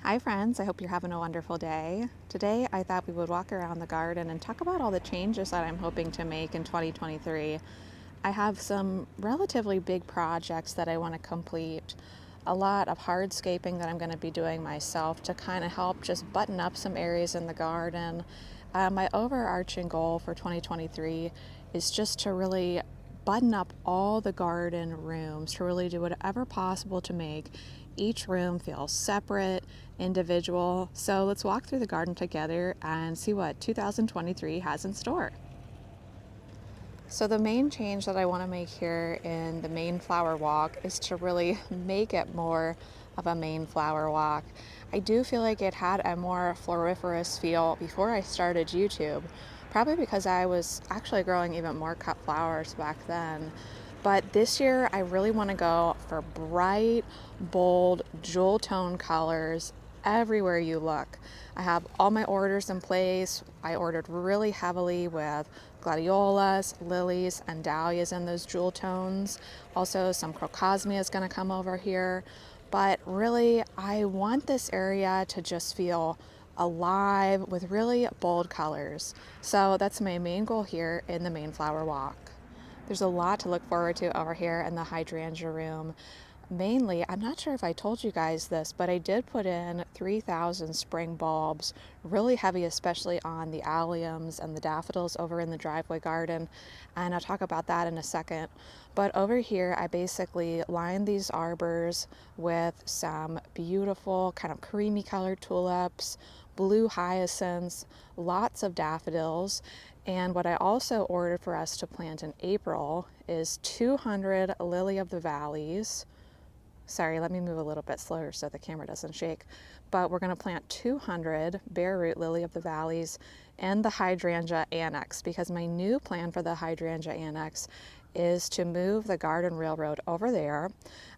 Hi friends, I hope you're having a wonderful day. Today I thought we would walk around the garden and talk about all the changes that I'm hoping to make in 2023. I have some relatively big projects that I want to complete. A lot of hardscaping that I'm going to be doing myself to kind of help just button up some areas in the garden. My overarching goal for 2023 is just to really button up all the garden rooms, to really do whatever possible to make each room feel separate, individual. So let's walk through the garden together and see what 2023 has in store. So the main change that I want to make here in the main flower walk is to really make it more of a main flower walk. I do feel like it had a more floriferous feel before I started YouTube, probably because I was actually growing even more cut flowers back then. But this year I really want to go for bright, bold, jewel tone colors everywhere you look. I have all my orders in place. I ordered really heavily with gladiolas, lilies, and dahlias in those jewel tones. Also, some crocosmia is going to come over here. But really, I want this area to just feel alive with really bold colors. So that's my main goal here in the main flower walk. There's a lot to look forward to over here in the hydrangea room. Mainly, I'm not sure if I told you guys this, but I did put in 3,000 spring bulbs, really heavy, especially on the alliums and the daffodils over in the driveway garden. And I'll talk about that in a second. But over here, I basically lined these arbors with some beautiful kind of creamy colored tulips, blue hyacinths, lots of daffodils. And what I also ordered for us to plant in April is 200 lily of the valleys. Sorry, let me move a little bit slower so the camera doesn't shake. But we're going to plant 200 bare root lily of the valleys and the hydrangea annex, because my new plan for the hydrangea annex is to move the garden railroad over there,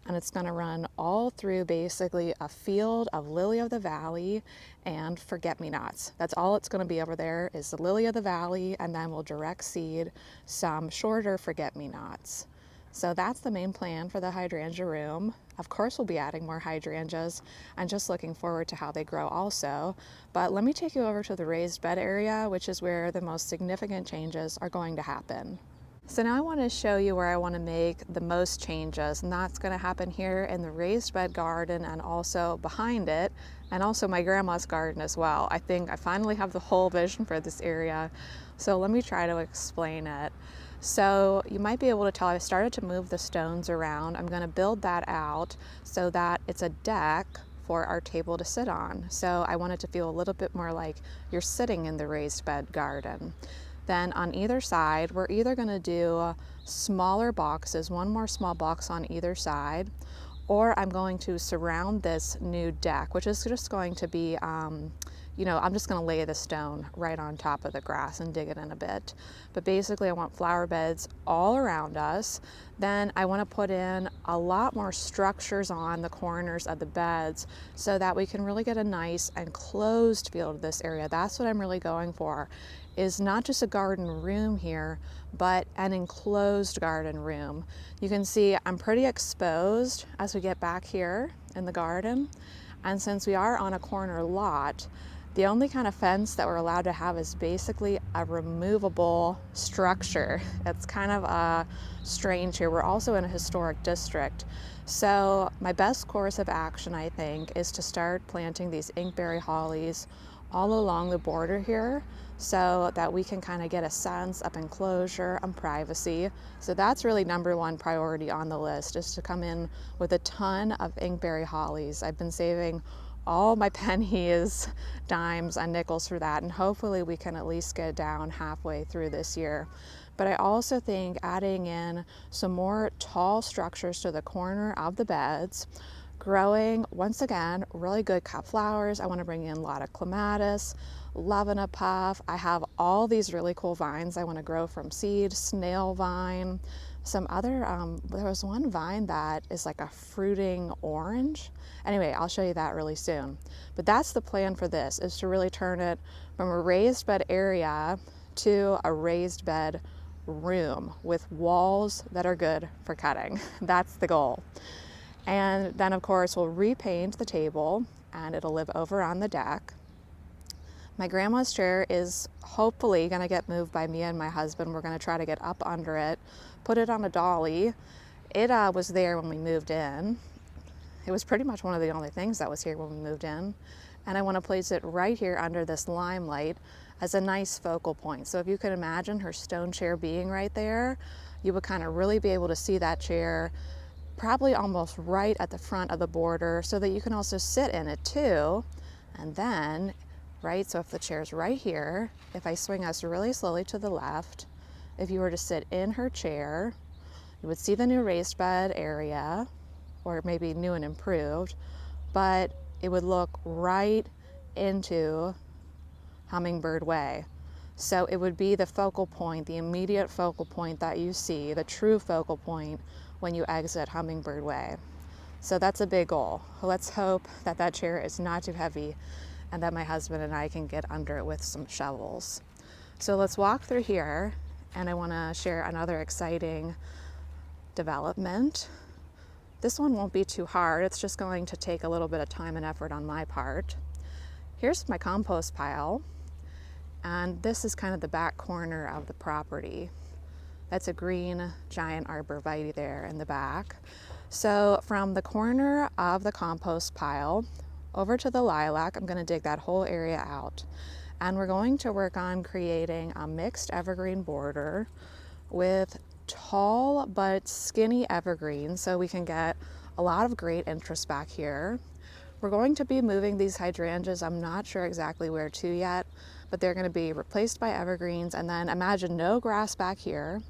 and it's going to run all through basically a field of lily of the valley and forget-me-nots. That's all it's going to be over there is the lily of the valley, and then we'll direct seed some shorter forget-me-nots. So that's the main plan for the hydrangea room. Of course, we'll be adding more hydrangeas. I'm just looking forward to how they grow also. But let me take you over to the raised bed area, which is where the most significant changes are going to happen. So now I want to show you where I want to make the most changes, and that's going to happen here in the raised bed garden and also behind it, and also my grandma's garden as well. I think I finally have the whole vision for this area, so let me try to explain it. So you might be able to tell I started to move the stones around. I'm going to build that out so that it's a deck for our table to sit on. So I want it to feel a little bit more like you're sitting in the raised bed garden. Then on either side, we're either going to do smaller boxes, one more small box on either side, or I'm going to surround this new deck, which is just going to be, I'm just going to lay the stone right on top of the grass and dig it in a bit. But basically, I want flower beds all around us. Then I want to put in a lot more structures on the corners of the beds so that we can really get a nice enclosed feel to this area. That's what I'm really going for, is not just a garden room here, but an enclosed garden room. You can see I'm pretty exposed as we get back here in the garden. And since we are on a corner lot, the only kind of fence that we're allowed to have is basically a removable structure. It's kind of strange here. We're also in a historic district. So my best course of action, I think, is to start planting these inkberry hollies all along the border here so that we can kind of get a sense of enclosure and privacy. So that's really number one priority on the list, is to come in with a ton of inkberry hollies. I've been saving all my pennies, dimes, and nickels for that, and hopefully we can at least get down halfway through this year. But I also think adding in some more tall structures to the corner of the beds, growing, once again, really good cut flowers. I want to bring in a lot of clematis, lavender puff. I have all these really cool vines I want to grow from seed, snail vine, some other, there was one vine that is like a fruiting orange. Anyway, I'll show you that really soon. But that's the plan for this, is to really turn it from a raised bed area to a raised bed room with walls that are good for cutting. That's the goal. And then of course we'll repaint the table and it'll live over on the deck. My grandma's chair is hopefully going to get moved by me and my husband. We're going to try to get up under it, put it on a dolly. It was there when we moved in. It was pretty much one of the only things that was here when we moved in. And I want to place it right here under this limelight as a nice focal point. So if you can imagine her stone chair being right there, you would kind of really be able to see that chair probably almost right at the front of the border, so that you can also sit in it too. And then, right, so if the chair's right here, if I swing us really slowly to the left, if you were to sit in her chair, you would see the new raised bed area, or maybe new and improved, but it would look right into Hummingbird Way. So it would be the focal point, the immediate focal point that you see, the true focal point when you exit Hummingbird Way. So that's a big goal. Let's hope that that chair is not too heavy and that my husband and I can get under it with some shovels. So let's walk through here, and I want to share another exciting development. This one won't be too hard. It's just going to take a little bit of time and effort on my part. Here's my compost pile, and this is kind of the back corner of the property. That's a green giant arborvitae there in the back. So from the corner of the compost pile over to the lilac, I'm going to dig that whole area out. And we're going to work on creating a mixed evergreen border with tall but skinny evergreens, so we can get a lot of great interest back here. We're going to be moving these hydrangeas. I'm not sure exactly where to yet, but they're going to be replaced by evergreens, and then imagine no grass back here.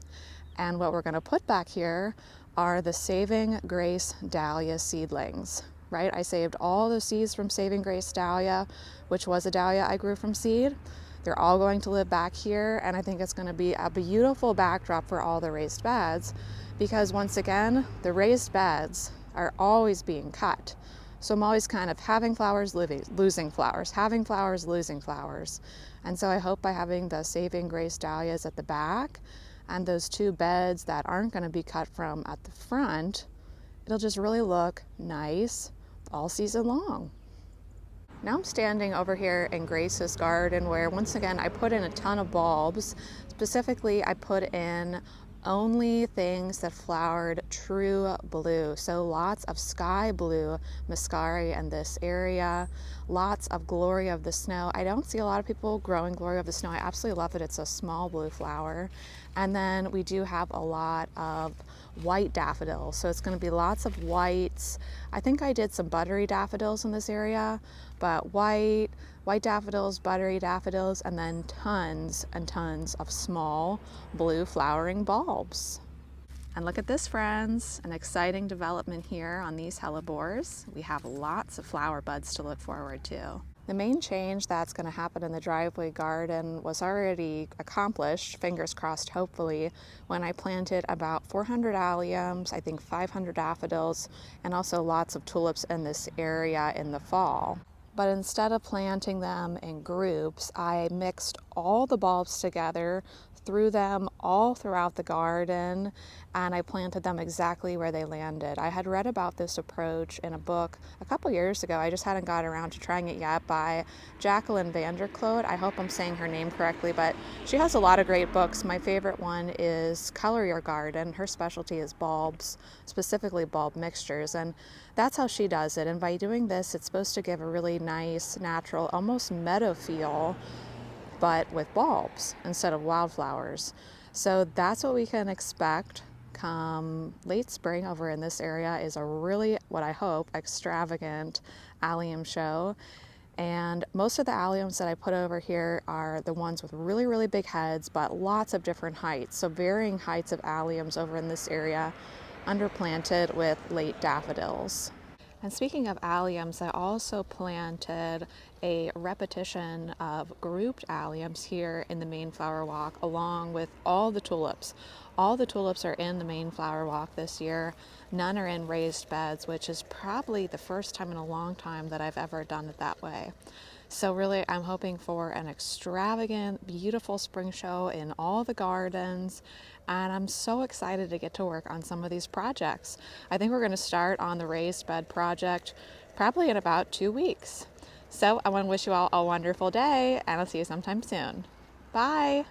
And what we're going to put back here are the Saving Grace Dahlia seedlings, right? I saved all the seeds from Saving Grace Dahlia, which was a dahlia I grew from seed. They're all going to live back here, and I think it's going to be a beautiful backdrop for all the raised beds, because once again, the raised beds are always being cut. So I'm always kind of having flowers, losing flowers, having flowers, losing flowers. And so I hope by having the Saving Grace Dahlias at the back and those two beds that aren't going to be cut from at the front, it'll just really look nice all season long. Now I'm standing over here in Grace's garden, where once again I put in a ton of bulbs. Specifically, I put in only things that flowered true blue. So lots of sky blue muscari in this area, lots of glory of the snow. I don't see a lot of people growing glory of the snow. I absolutely love that it's a small blue flower. And then we do have a lot of white daffodils. So it's going to be lots of whites. I think I did some buttery daffodils in this area, but white daffodils, buttery daffodils, and then tons and tons of small blue flowering bulbs. And look at this, friends, an exciting development here on these hellebores. We have lots of flower buds to look forward to. The main change that's going to happen in the driveway garden was already accomplished, fingers crossed hopefully, when I planted about 400 alliums, I think 500 daffodils, and also lots of tulips in this area in the fall. But instead of planting them in groups, I mixed all the bulbs together, threw them all throughout the garden, and I planted them exactly where they landed. I had read about this approach in a book a couple years ago. I just hadn't got around to trying it yet, by Jacqueline Vanderkloot. I hope I'm saying her name correctly, but she has a lot of great books. My favorite one is Color Your Garden. Her specialty is bulbs, specifically bulb mixtures, and that's how she does it. And by doing this, it's supposed to give a really nice, natural, almost meadow feel, but with bulbs instead of wildflowers. So that's what we can expect come late spring over in this area, is a really, what I hope, extravagant allium show. And most of the alliums that I put over here are the ones with really, really big heads, but lots of different heights. So varying heights of alliums over in this area, underplanted with late daffodils. And speaking of alliums, I also planted a repetition of grouped alliums here in the main flower walk, along with all the tulips. All the tulips are in the main flower walk this year. None are in raised beds, which is probably the first time in a long time that I've ever done it that way. So really, I'm hoping for an extravagant, beautiful spring show in all the gardens, and I'm so excited to get to work on some of these projects. I think we're going to start on the raised bed project probably in about 2 weeks. So I want to wish you all a wonderful day, and I'll see you sometime soon. Bye.